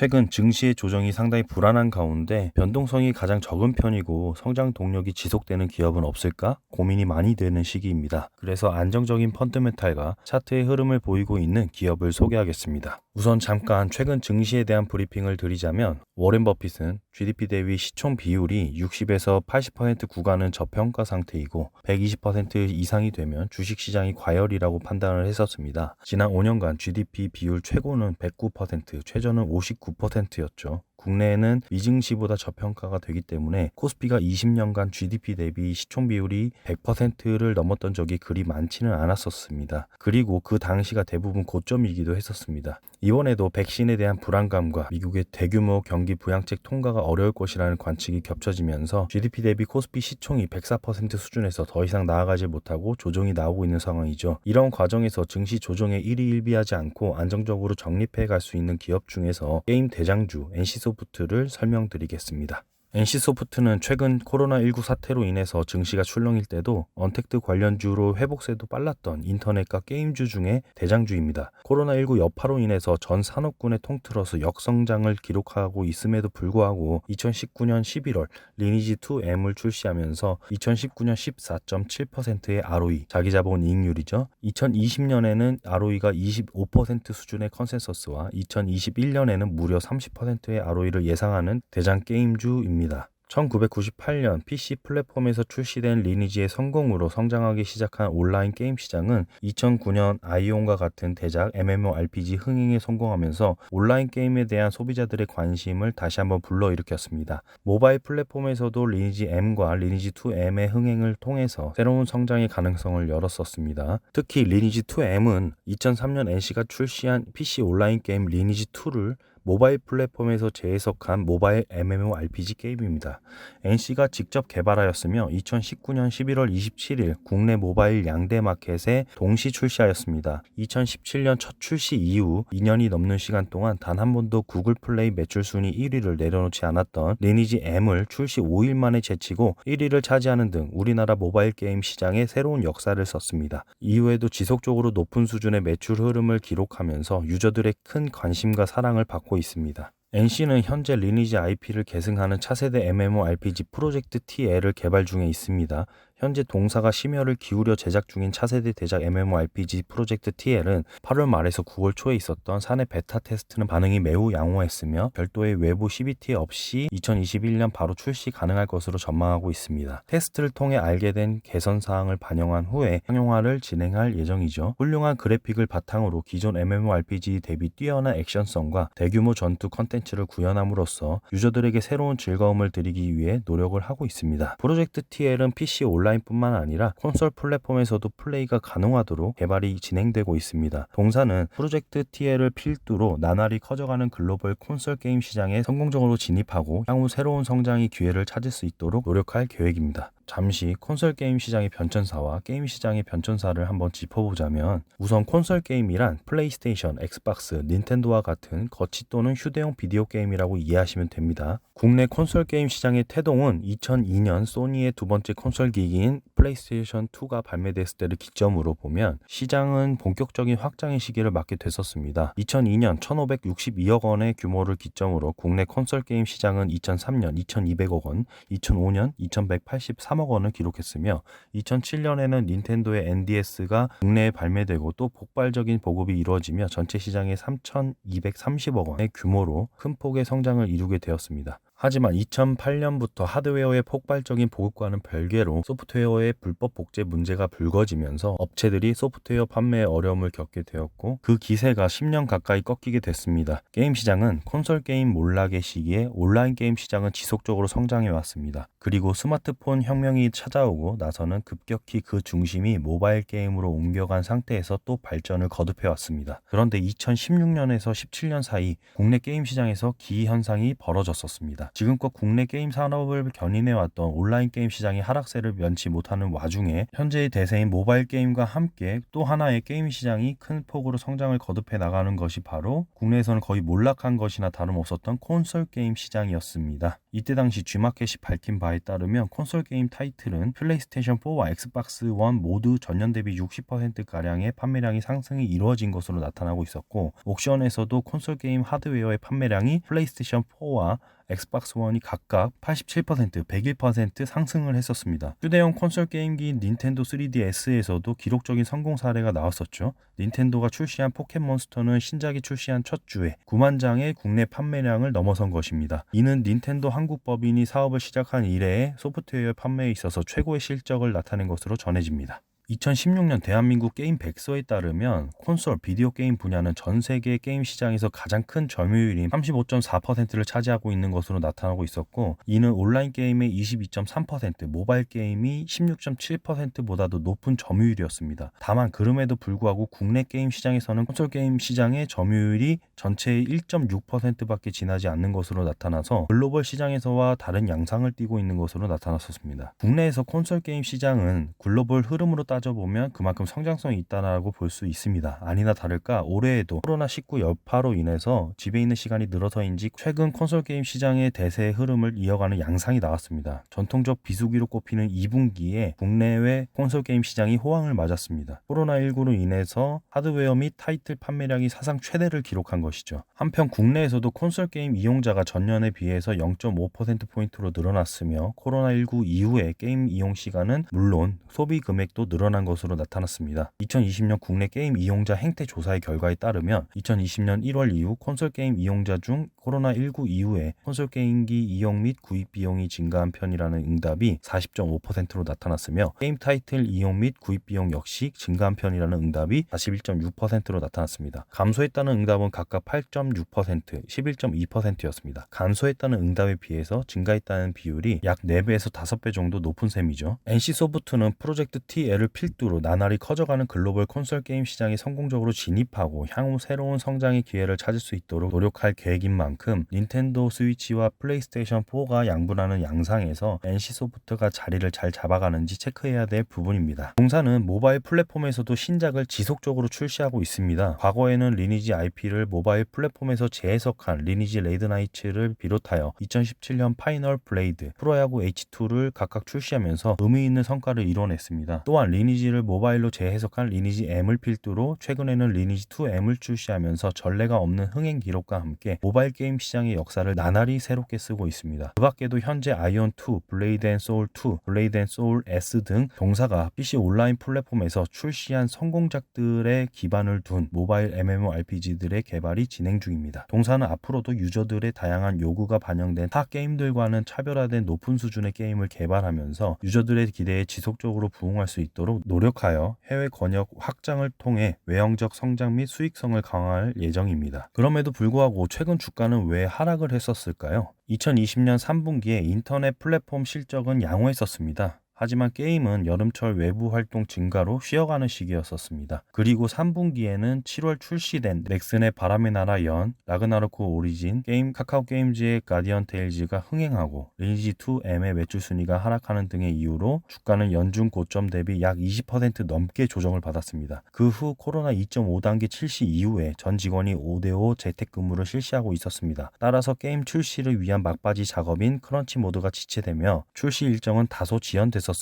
최근 증시의 조정이 상당히 불안한 가운데 변동성이 가장 적은 편이고 성장 동력이 지속되는 기업은 없을까 고민이 많이 되는 시기입니다. 그래서 안정적인 펀더멘탈과 차트의 흐름을 보이고 있는 기업을 소개하겠습니다. 우선 잠깐 최근 증시에 대한 브리핑을 드리자면 워렌 버핏은 GDP 대비 시총 비율이 60에서 80% 구간은 저평가 상태이고 120% 이상이 되면 주식시장이 과열이라고 판단을 했었습니다. 지난 5년간 GDP 비율 최고는 109%, 최저는 59%였죠. 국내에는 미증시보다 저평가가 되기 때문에 코스피가 20년간 GDP 대비 시총 비율이 100%를 넘었던 적이 그리 많지는 않았었습니다. 그리고 그 당시가 대부분 고점이기도 했었습니다. 이번에도 백신에 대한 불안감과 미국의 대규모 경기 부양책 통과가 어려울 것이라는 관측이 겹쳐지면서 GDP 대비 코스피 시총이 104% 수준에서 더 이상 나아가지 못하고 조정이 나오고 있는 상황이죠. 이런 과정에서 증시 조정에 일희일비하지 않고 안정적으로 적립해 갈 수 있는 기업 중에서 게임 대장주 NC소프트를 설명드리겠습니다. NC소프트는 최근 코로나19 사태로 인해서 증시가 출렁일 때도 언택트 관련주로 회복세도 빨랐던 인터넷과 게임주 중에 대장주입니다. 코로나19 여파로 인해서 전 산업군을 통틀어서 역성장을 기록하고 있음에도 불구하고 2019년 11월 리니지2M을 출시하면서 2019년 14.7%의 ROE, 자기자본 이익률이죠. 2020년에는 ROE가 25% 수준의 컨센서스와 2021년에는 무려 30%의 ROE를 예상하는 대장 게임주입니다. 1998년 PC 플랫폼에서 출시된 리니지의 성공으로 성장하기 시작한 온라인 게임 시장은 2009년 아이온과 같은 대작 MMORPG 흥행에 성공하면서 온라인 게임에 대한 소비자들의 관심을 다시 한번 불러일으켰습니다. 모바일 플랫폼에서도 리니지 M과 리니지 2M의 흥행을 통해서 새로운 성장의 가능성을 열었었습니다. 특히 리니지 2M은 2003년 NC가 출시한 PC 온라인 게임 리니지 2를 모바일 플랫폼에서 재해석한 모바일 MMORPG 게임입니다. NC가 직접 개발하였으며 2019년 11월 27일 국내 모바일 양대 마켓에 동시 출시하였습니다. 2017년 첫 출시 이후 2년이 넘는 시간 동안 단 한 번도 구글 플레이 매출 순위 1위를 내려놓지 않았던 리니지 M을 출시 5일 만에 제치고 1위를 차지하는 등 우리나라 모바일 게임 시장에 새로운 역사를 썼습니다. 이후에도 지속적으로 높은 수준의 매출 흐름을 기록하면서 유저들의 큰 관심과 사랑을 받고 있습니다. NC는 현재 리니지 IP를 계승하는 차세대 MMORPG 프로젝트 TL을 개발 중에 있습니다. 현재 동사가 심혈을 기울여 제작 중인 차세대 대작 MMORPG 프로젝트 TL은 8월 말에서 9월 초에 있었던 사내 베타 테스트는 반응이 매우 양호했으며 별도의 외부 CBT 없이 2021년 바로 출시 가능할 것으로 전망하고 있습니다. 테스트를 통해 알게 된 개선 사항을 반영한 후에 상용화를 진행할 예정이죠. 훌륭한 그래픽을 바탕으로 기존 MMORPG 대비 뛰어난 액션성과 대규모 전투 컨텐츠를 구현함으로써 유저들에게 새로운 즐거움을 드리기 위해 노력을 하고 있습니다. 프로젝트 TL은 PC 온라인 뿐만 아니라 콘솔 플랫폼에서도 플레이가 가능하도록 개발이 진행되고 있습니다. 동사는 프로젝트 TL을 필두로 나날이 커져가는 글로벌 콘솔 게임 시장에 성공적으로 진입하고 향후 새로운 성장의 기회를 찾을 수 있도록 노력할 계획입니다. 잠시 콘솔 게임 시장의 변천사와 게임 시장의 변천사를 한번 짚어보자면 우선 콘솔 게임이란 플레이스테이션, 엑스박스, 닌텐도와 같은 거치 또는 휴대용 비디오 게임이라고 이해하시면 됩니다. 국내 콘솔 게임 시장의 태동은 2002년 소니의 두 번째 콘솔 기기인 플레이스테이션 2가 발매됐을 때를 기점으로 보면 시장은 본격적인 확장의 시기를 맞게 됐었습니다. 2002년 1,562억 원의 규모를 기점으로 국내 콘솔 게임 시장은 2003년 2,200억 원, 2005년 2,183억 원을 기록했으며 2007년에는 닌텐도의 NDS가 국내에 발매되고 또 폭발적인 보급이 이루어지며 전체 시장의 3,230억 원의 규모로 큰 폭의 성장을 이루게 되었습니다. 하지만 2008년부터 하드웨어의 폭발적인 보급과는 별개로 소프트웨어의 불법 복제 문제가 불거지면서 업체들이 소프트웨어 판매에 어려움을 겪게 되었고 그 기세가 10년 가까이 꺾이게 됐습니다. 게임 시장은 콘솔 게임 몰락의 시기에 온라인 게임 시장은 지속적으로 성장해 왔습니다. 그리고 스마트폰 혁명이 찾아오고 나서는 급격히 그 중심이 모바일 게임으로 옮겨간 상태에서 또 발전을 거듭해 왔습니다. 그런데 2016년에서 17년 사이 국내 게임 시장에서 기이현상이 벌어졌었습니다. 지금껏 국내 게임 산업을 견인해왔던 온라인 게임 시장이 하락세를 면치 못하는 와중에 현재의 대세인 모바일 게임과 함께 또 하나의 게임 시장이 큰 폭으로 성장을 거듭해 나가는 것이 바로 국내에서는 거의 몰락한 것이나 다름없었던 콘솔 게임 시장이었습니다. 이때 당시 G마켓이 밝힌 바에 따르면 콘솔 게임 타이틀은 플레이스테이션 4와 엑스박스 1 모두 전년 대비 60%가량의 판매량이 상승이 이루어진 것으로 나타나고 있었고, 옥션에서도 콘솔 게임 하드웨어의 판매량이 플레이스테이션 4와 엑스박스 1이 각각 87%, 101% 상승을 했었습니다. 휴대용 콘솔 게임기인 닌텐도 3DS에서도 기록적인 성공 사례가 나왔었죠. 닌텐도가 출시한 포켓몬스터는 신작이 출시한 첫 주에 9만 장의 국내 판매량을 넘어선 것입니다. 이는 닌텐도 한국 법인이 사업을 시작한 이래에 소프트웨어 판매에 있어서 최고의 실적을 나타낸 것으로 전해집니다. 2016년 대한민국 게임 백서에 따르면 콘솔, 비디오 게임 분야는 전 세계 게임 시장에서 가장 큰 점유율인 35.4%를 차지하고 있는 것으로 나타나고 있었고, 이는 온라인 게임의 22.3%, 모바일 게임이 16.7%보다도 높은 점유율이었습니다. 다만 그럼에도 불구하고 국내 게임 시장에서는 콘솔 게임 시장의 점유율이 전체의 1.6%밖에 지나지 않는 것으로 나타나서 글로벌 시장에서와 다른 양상을 띠고 있는 것으로 나타났었습니다. 국내에서 콘솔 게임 시장은 글로벌 흐름으로 따져보면 그만큼 성장성이 있다고 볼 수 있습니다. 아니나 다를까 올해에도 코로나19 여파로 인해서 집에 있는 시간이 늘어서인지 최근 콘솔 게임 시장의 대세의 흐름을 이어가는 양상이 나왔습니다. 전통적 비수기로 꼽히는 2분기에 국내외 콘솔 게임 시장이 호황을 맞았습니다. 코로나19로 인해서 하드웨어 및 타이틀 판매량이 사상 최대를 기록한 것이죠. 한편 국내에서도 콘솔 게임 이용자가 전년에 비해서 0.5%포인트로 늘어났으며 코로나19 이후에 게임 이용 시간은 물론 소비 금액도 늘어난 것으로 나타났습니다. 2020년 국내 게임 이용자 행태 조사의 결과에 따르면 2020년 1월 이후 콘솔 게임 이용자 중 코로나19 이후에 콘솔 게임기 이용 및 구입 비용이 증가한 편이라는 응답이 40.5%로 나타났으며 게임 타이틀 이용 및 구입 비용 역시 증가한 편이라는 응답이 41.6%로 나타났습니다. 감소했다는 응답은 각각 8.6%, 11.2%였습니다. 감소했다는 응답에 비해서 증가했다는 비율이 약 4배에서 5배 정도 높은 셈이죠. NC소프트는 프로젝트 TL을 필두로 나날이 커져가는 글로벌 콘솔 게임 시장에 성공적으로 진입하고 향후 새로운 성장의 기회를 찾을 수 있도록 노력할 계획인 만큼 닌텐도 스위치와 플레이스테이션 4가 양분하는 양상에서 NC소프트가 자리를 잘 잡아가는지 체크해야 될 부분입니다. 동사는 모바일 플랫폼에서도 신작을 지속적으로 출시하고 있습니다. 과거에는 리니지 IP를 모바일 플랫폼에서 재해석한 리니지 레이드나이츠를 비롯하여 2017년 파이널 블레이드, 프로야구 H2를 각각 출시하면서 의미 있는 성과를 이뤄냈습니다. 또한 리니지를 모바일로 재해석한 리니지 M을 필두로 최근에는 리니지 2M을 출시하면서 전례가 없는 흥행 기록과 함께 모바일 게임 시장의 역사를 나날이 새롭게 쓰고 있습니다. 그 밖에도 현재 아이온2, 블레이드 앤 소울 2, 블레이드 앤 소울 S 등 동사가 PC 온라인 플랫폼에서 출시한 성공작들의 기반을 둔 모바일 MMORPG들의 개발이 진행 중입니다. 동사는 앞으로도 유저들의 다양한 요구가 반영된 타 게임들과는 차별화된 높은 수준의 게임을 개발하면서 유저들의 기대에 지속적으로 부응할 수 있도록 노력하여 해외 권역 확장을 통해 외형적 성장 및 수익성을 강화할 예정입니다. 그럼에도 불구하고 최근 주가는 왜 하락을 했었을까요? 2020년 3분기에 인터넷 플랫폼 실적은 양호했었습니다. 하지만 게임은 여름철 외부 활동 증가로 쉬어가는 시기였었습니다. 그리고 3분기에는 7월 출시된 넥슨의 바람의 나라 연, 라그나로크 오리진, 게임 카카오 게임즈의 가디언 테일즈가 흥행하고 리니지 2M의 매출 순위가 하락하는 등의 이유로 주가는 연중 고점 대비 약 20% 넘게 조정을 받았습니다. 그 후 코로나 2.5단계 출시 이후에 전 직원이 5대5 재택근무를 실시하고 있었습니다. 따라서 게임 출시를 위한 막바지 작업인 크런치 모드가 지체되며 출시 일정은 다소 지연됐었습니다.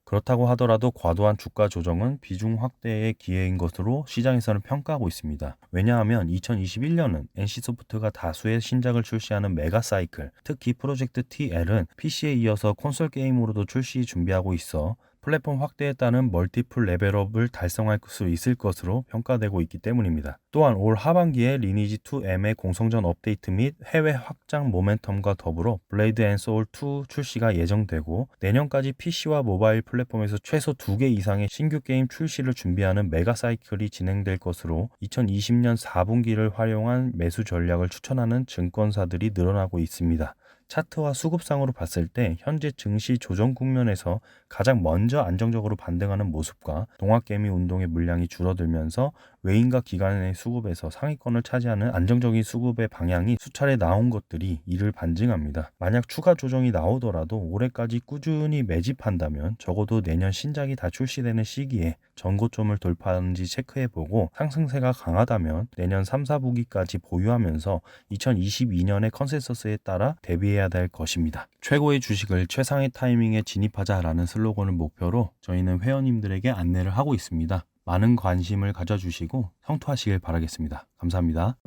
그렇다고 하더라도 과도한 주가 조정은 비중 확대의 기회인 것으로 시장에서는 평가하고 있습니다. 왜냐하면 2021년은 NC소프트가 다수의 신작을 출시하는 메가 사이클, 특히 프로젝트 TL은 PC에 이어서 콘솔 게임으로도 출시 준비하고 있어 플랫폼 확대에 따른 멀티플 레벨업을 달성할 수 있을 것으로 평가되고 있기 때문입니다. 또한 올 하반기에 리니지 2M의 공성전 업데이트 및 해외 확장 모멘텀과 더불어 블레이드 앤 소울 2 출시가 예정되고 내년까지 PC와 모바일 플랫폼에서 최소 2개 이상의 신규 게임 출시를 준비하는 메가 사이클이 진행될 것으로 2020년 4분기를 활용한 매수 전략을 추천하는 증권사들이 늘어나고 있습니다. 차트와 수급상으로 봤을 때 현재 증시 조정 국면에서 가장 먼저 안정적으로 반등하는 모습과 동학개미 운동의 물량이 줄어들면서 외인과 기관의 수급에서 상위권을 차지하는 안정적인 수급의 방향이 수차례 나온 것들이 이를 반증합니다. 만약 추가 조정이 나오더라도 올해까지 꾸준히 매집한다면 적어도 내년 신작이 다 출시되는 시기에 전고점을 돌파하는지 체크해보고 상승세가 강하다면 내년 3, 4분기까지 보유하면서 2022년의 컨센서스에 따라 대비해야 될 것입니다. 최고의 주식을 최상의 타이밍에 진입하자라는 슬로건을 목표로 저희는 회원님들에게 안내를 하고 있습니다. 많은 관심을 가져주시고 성투하시길 바라겠습니다. 감사합니다.